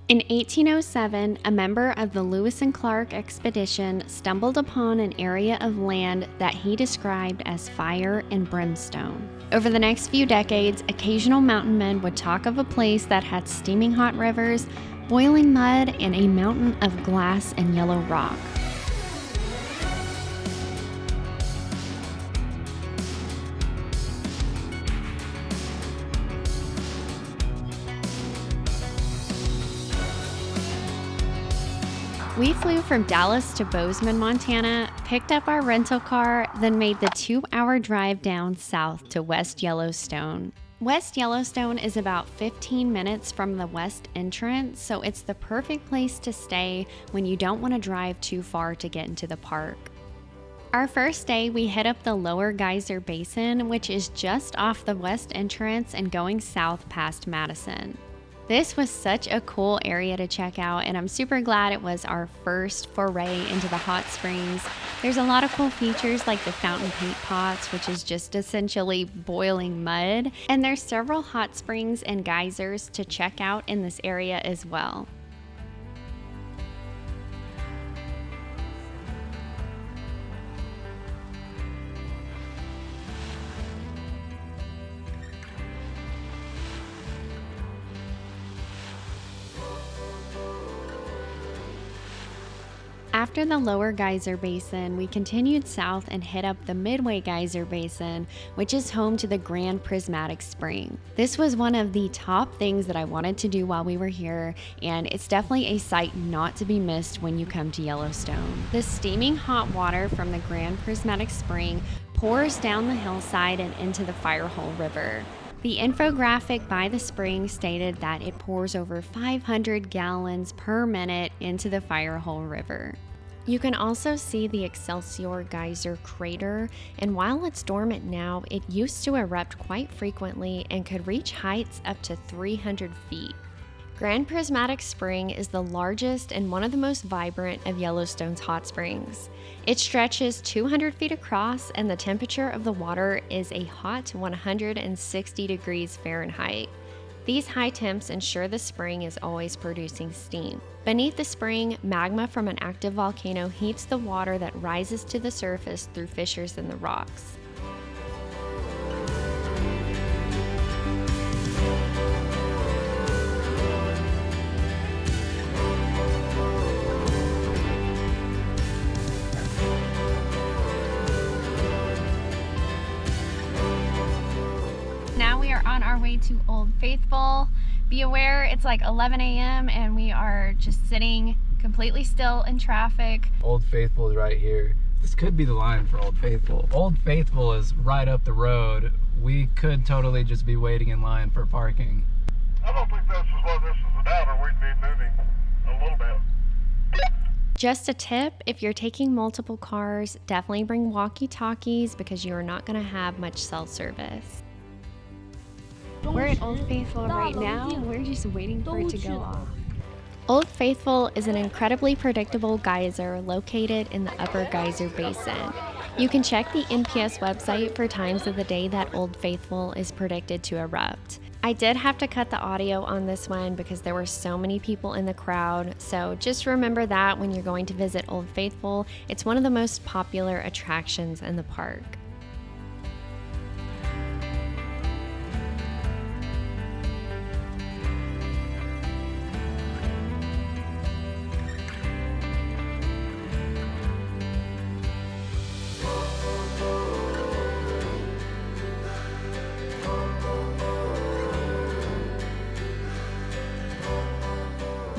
In 1807, a member of the Lewis and Clark expedition stumbled upon an area of land that he described as fire and brimstone. Over the next few decades, occasional mountain men would talk of a place that had steaming hot rivers, boiling mud, and a mountain of glass and yellow rock. We flew from Dallas to Bozeman, Montana, picked up our rental car, then made the 2-hour drive down south to West Yellowstone. West Yellowstone is about 15 minutes from the west entrance, so it's the perfect place to stay when you don't want to drive too far to get into the park. Our first day, we hit up the lower Geyser Basin, which is just off the west entrance and going south past Madison. This was such a cool area to check out, and I'm super glad it was our first foray into the hot springs. There's a lot of cool features like the fountain Paintpots, which is just essentially boiling mud, and there's several hot springs and geysers to check out in this area as well. After the lower Geyser Basin, we continued south and hit up the Midway Geyser Basin, which is home to the Grand Prismatic Spring. This was one of the top things that I wanted to do while we were here, and it's definitely a sight not to be missed when you come to Yellowstone. The steaming hot water from the Grand Prismatic Spring pours down the hillside and into the Firehole River. The infographic by the spring stated that it pours over 500 gallons per minute into the Firehole River. You can also see the Excelsior Geyser crater, and while it's dormant now, it used to erupt quite frequently and could reach heights up to 300 feet. Grand Prismatic Spring is the largest and one of the most vibrant of Yellowstone's hot springs. It stretches 200 feet across, and the temperature of the water is a hot 160 degrees Fahrenheit. These high temps ensure the spring is always producing steam. Beneath the spring, magma from an active volcano heats the water that rises to the surface through fissures in the rocks. Now we are on our way to Old Faithful. Be aware it's like 11 a.m. and we are just sitting completely still in traffic. Old Faithful is right here. This could be the line for Old Faithful. Old Faithful is right up the road. We could totally just be waiting in line for parking. I don't think this is what this is about, or we'd be moving a little bit. Just a tip, if you're taking multiple cars, definitely bring walkie-talkies because you are not going to have much cell service. We're at Old Faithful right now. We're just waiting for it to go off. Old Faithful is an incredibly predictable geyser located in the upper Geyser Basin. You can check the NPS website for times of the day that Old Faithful is predicted to erupt. I did have to cut the audio on this one because there were so many people in the crowd, so just remember that when you're going to visit Old Faithful. It's one of the most popular attractions in the park.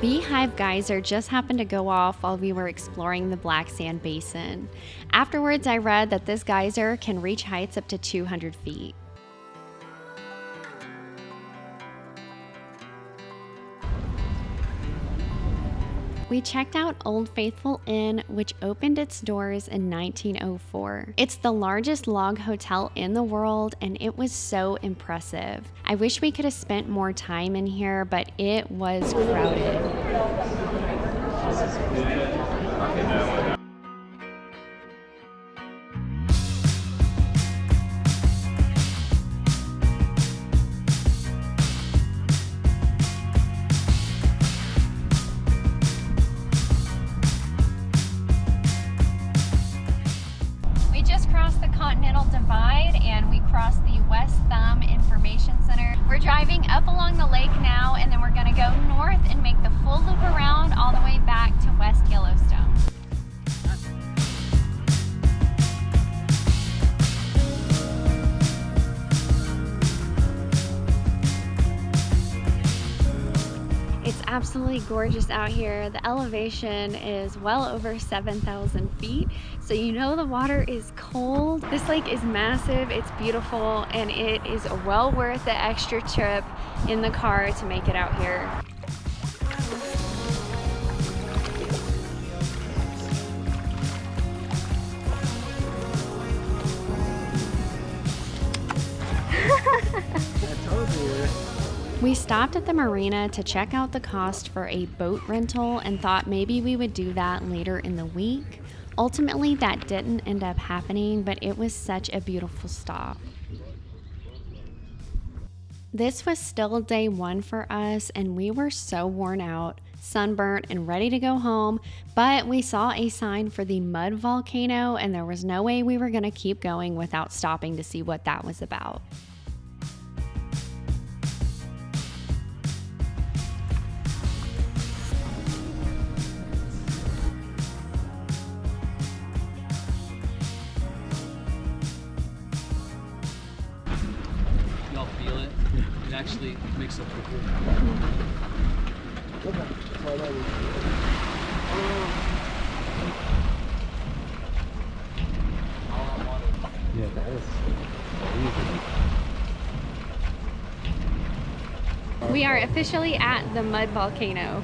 Beehive Geyser just happened to go off while we were exploring the Black Sand Basin. Afterwards, I read that this geyser can reach heights up to 200 feet. We checked out Old Faithful Inn, which opened its doors in 1904. It's the largest log hotel in the world, and it was so impressive. I wish we could have spent more time in here, but it was crowded. absolutely gorgeous out here. The elevation is well over 7,000 feet, so you know the water is cold. This lake is massive, it's beautiful, and it is well worth the extra trip in the car to make it out here. We stopped at the marina to check out the cost for a boat rental and thought maybe we would do that later in the week. Ultimately, that didn't end up happening, but it was such a beautiful stop. This was still day one for us, and we were so worn out, sunburnt, and ready to go home, but we saw a sign for the mud volcano, and there was no way we were going to keep going without stopping to see what that was about. It actually makes it pretty cool. Yeah, that is easy. We are officially at the mud volcano.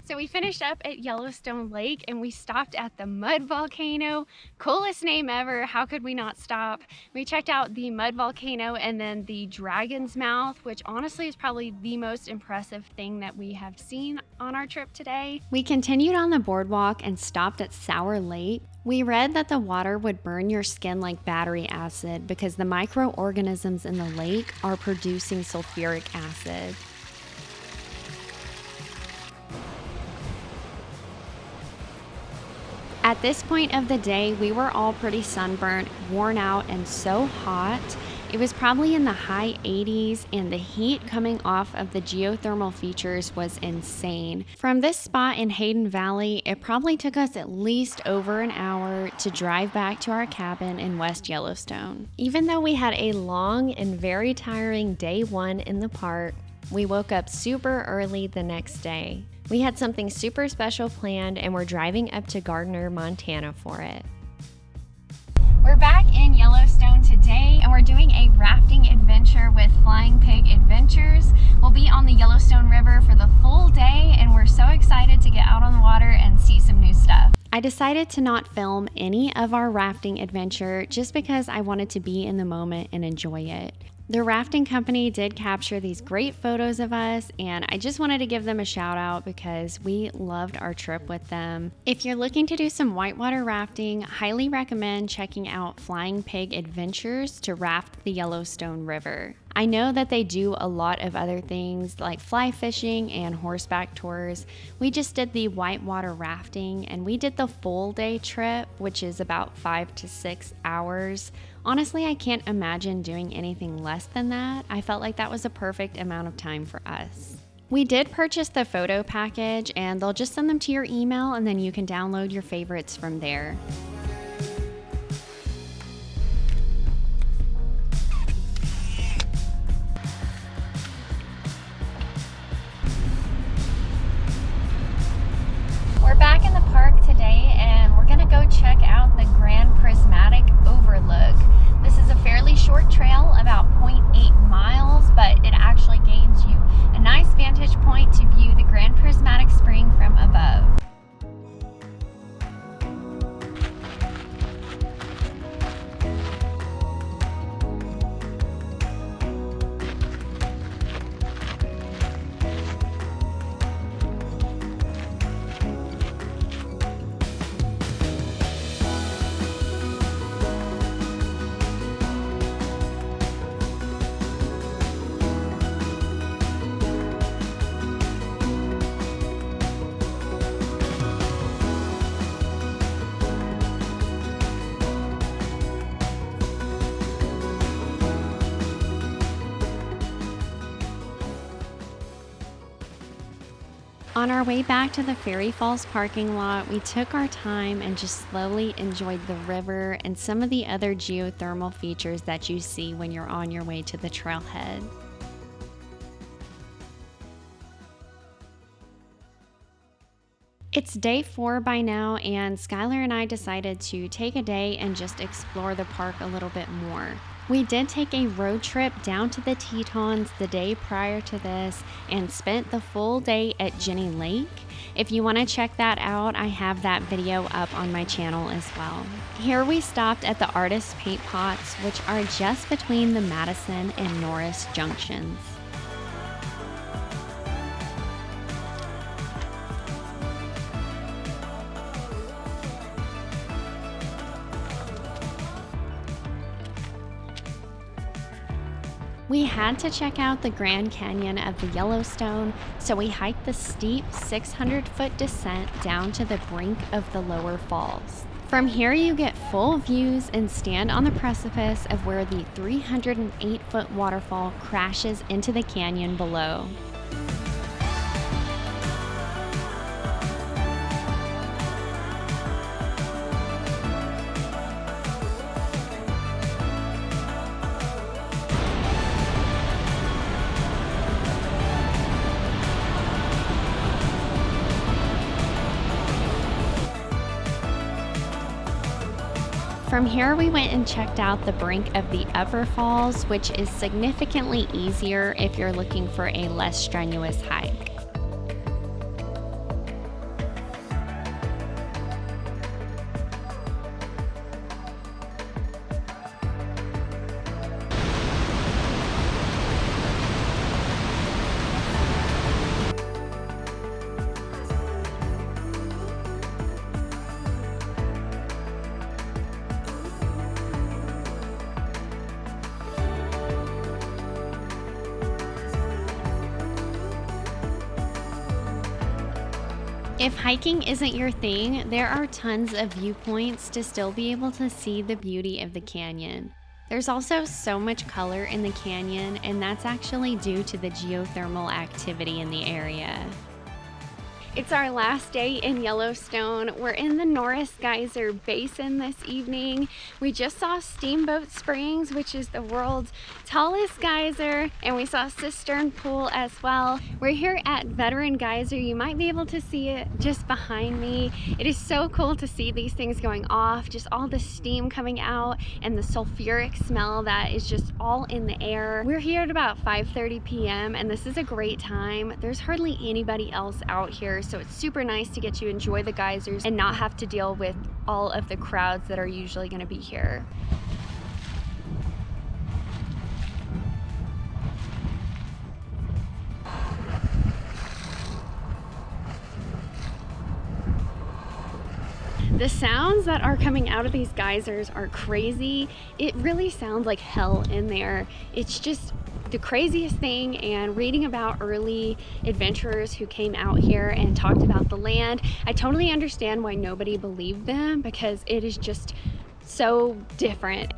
So we finished up at Yellowstone Lake and we stopped at the mud volcano. Coolest name ever, how could we not stop? We checked out the mud volcano and then the Dragon's Mouth, which honestly is probably the most impressive thing that we have seen on our trip today. We continued on the boardwalk and stopped at Sour Lake. We read that the water would burn your skin like battery acid because the microorganisms in the lake are producing sulfuric acid. At this point of the day, we were all pretty sunburnt, worn out, and so hot. It was probably in the high 80s, and the heat coming off of the geothermal features was insane. From this spot in Hayden Valley, it probably took us at least over an hour to drive back to our cabin in West Yellowstone. Even though we had a long and very tiring day one in the park, we woke up super early the next day. We had something super special planned and we're driving up to Gardner, Montana for it. We're back in Yellowstone today and we're doing a rafting adventure with Flying Pig Adventures. We'll be on the Yellowstone River for the full day and we're so excited to get out on the water and see some new stuff. I decided to not film any of our rafting adventure just because I wanted to be in the moment and enjoy it. The rafting company did capture these great photos of us, and I just wanted to give them a shout out because we loved our trip with them. If you're looking to do some whitewater rafting, highly recommend checking out Flying Pig Adventures to raft the Yellowstone River. I know that they do a lot of other things like fly fishing and horseback tours. We just did the whitewater rafting and we did the full day trip, which is about 5 to 6 hours. Honestly, I can't imagine doing anything less than that. I felt like that was a perfect amount of time for us. We did purchase the photo package and they'll just send them to your email and then you can download your favorites from there. We're back in the park today and we're gonna go check out the Grand Prismatic Overlook. This is a fairly short trail, about 0.8 miles, but it actually gains you a nice vantage point to view the Grand Prismatic Spring from above. On our way back to the Ferry Falls parking lot, we took our time and just slowly enjoyed the river and some of the other geothermal features that you see when you're on your way to the trailhead. It's day 4 by now, and Skylar and I decided to take a day and just explore the park a little bit more. We did take a road trip down to the Tetons the day prior to this and spent the full day at Jenny Lake. If you want to check that out, I have that video up on my channel as well. Here we stopped at the Artist Paintpots, which are just between the Madison and Norris junctions. We had to check out the Grand Canyon of the Yellowstone, so we hiked the steep 600-foot descent down to the brink of the lower falls. From here you get full views and stand on the precipice of where the 308-foot waterfall crashes into the canyon below. From here we went and checked out the brink of the upper falls, which is significantly easier if you're looking for a less strenuous hike. If hiking isn't your thing, there are tons of viewpoints to still be able to see the beauty of the canyon. There's also so much color in the canyon, and that's actually due to the geothermal activity in the area. It's our last day in Yellowstone. We're in the Norris Geyser Basin this evening. We just saw Steamboat Springs, which is the world's tallest geyser, and we saw Cistern Pool as well. We're here at Veteran Geyser. You might be able to see it just behind me. It is so cool to see these things going off, just all the steam coming out and the sulfuric smell that is just all in the air. We're here at about 5:30 p.m. and this is a great time. There's hardly anybody else out here, so it's super nice to get to enjoy the geysers and not have to deal with all of the crowds that are usually going to be here. The sounds that are coming out of these geysers are crazy. It really sounds like hell in there. It's just the craziest thing, and reading about early adventurers who came out here and talked about the land, I totally understand why nobody believed them, because it is just so different.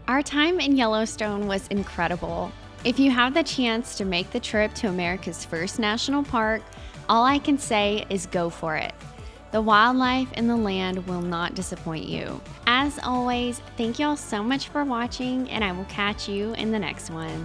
Our time in Yellowstone was incredible. If you have the chance to make the trip to America's first national park, all I can say is go for it. The wildlife and the land will not disappoint you. As always, thank y'all so much for watching, and I will catch you in the next one.